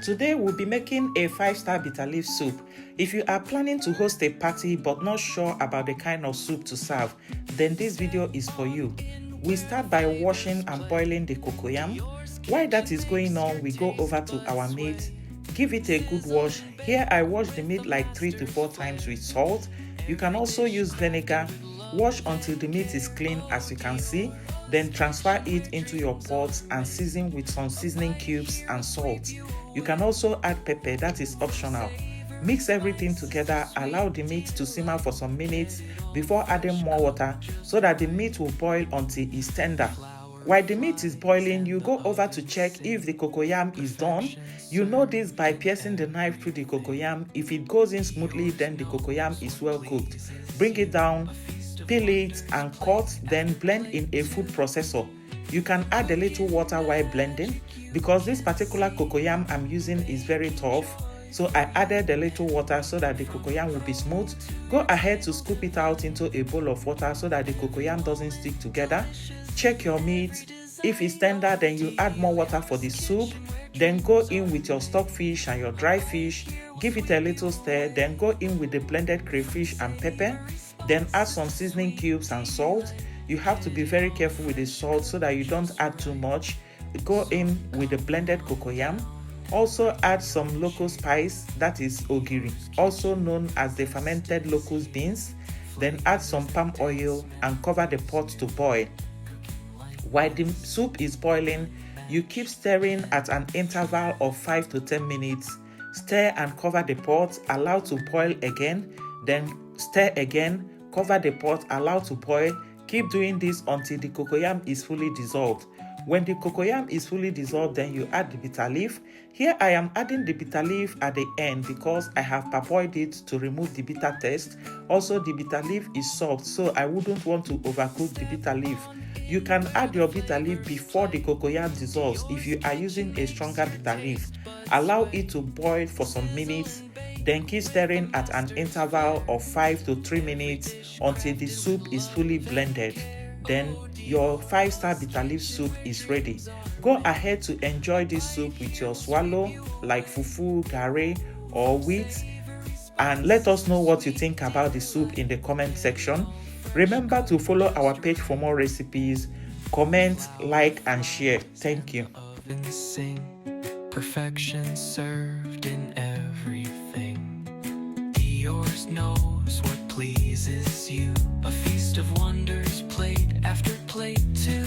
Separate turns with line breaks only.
Today we'll be making a 5-star bitter leaf soup. If you are planning to host a party but not sure about the kind of soup to serve, then this video is for you. We start by washing and boiling the cocoyam. While that is going on, we go over to our meat, give it a good wash. Here I wash the meat like 3 to 4 times with salt. You can also use vinegar. Wash until the meat is clean, as you can see. Then transfer it into your pot and season with some seasoning cubes and salt. You can also add pepper, that is optional. Mix everything together, allow the meat to simmer for some minutes before adding more water so that the meat will boil until it's tender. While the meat is boiling, you go over to check if the cocoyam is done. You know this by piercing the knife through the cocoyam. If it goes in smoothly, then the cocoyam is well cooked. Bring it down, peel it and cut, then blend in a food processor. You can add a little water while blending. Because this particular cocoyam I'm using is very tough, so I added a little water so that the cocoyam will be smooth. Go ahead to scoop it out into a bowl of water so that the cocoyam doesn't stick together. Check your meat. If it's tender, then you add more water for the soup. Then go in with your stockfish and your dry fish. Give it a little stir. Then go in with the blended crayfish and pepper. Then add some seasoning cubes and salt. You have to be very careful with the salt so that you don't add too much. Go in with the blended cocoyam. Also add some local spice, that is Ogiri, also known as the fermented locust beans. Then add some palm oil and cover the pot to boil. While the soup is boiling, you keep stirring at an interval of 5 to 10 minutes. Stir and cover the pot, allow to boil again, then stir again, cover the pot, allow to boil. Keep doing this until the cocoyam is fully dissolved. When the cocoyam is fully dissolved, then you add the bitter leaf. Here I am adding the bitter leaf at the end because I have parboiled it to remove the bitter taste. Also, the bitter leaf is soft, so I wouldn't want to overcook the bitter leaf. You can add your bitter leaf before the cocoyam dissolves if you are using a stronger bitter leaf. Allow it to boil for some minutes, then keep stirring at an interval of 5 to 3 minutes until the soup is fully blended. Then your 5-star bitter leaf soup is ready. Go ahead to enjoy this soup with your swallow like fufu, garri or wheat, and let us know what you think about the soup in the comment section. Remember to follow our page for more recipes. Comment, like and share. Thank you.
Perfection served in everything. Diorz knows what pleases you. A feast of wonders, plate after plate too.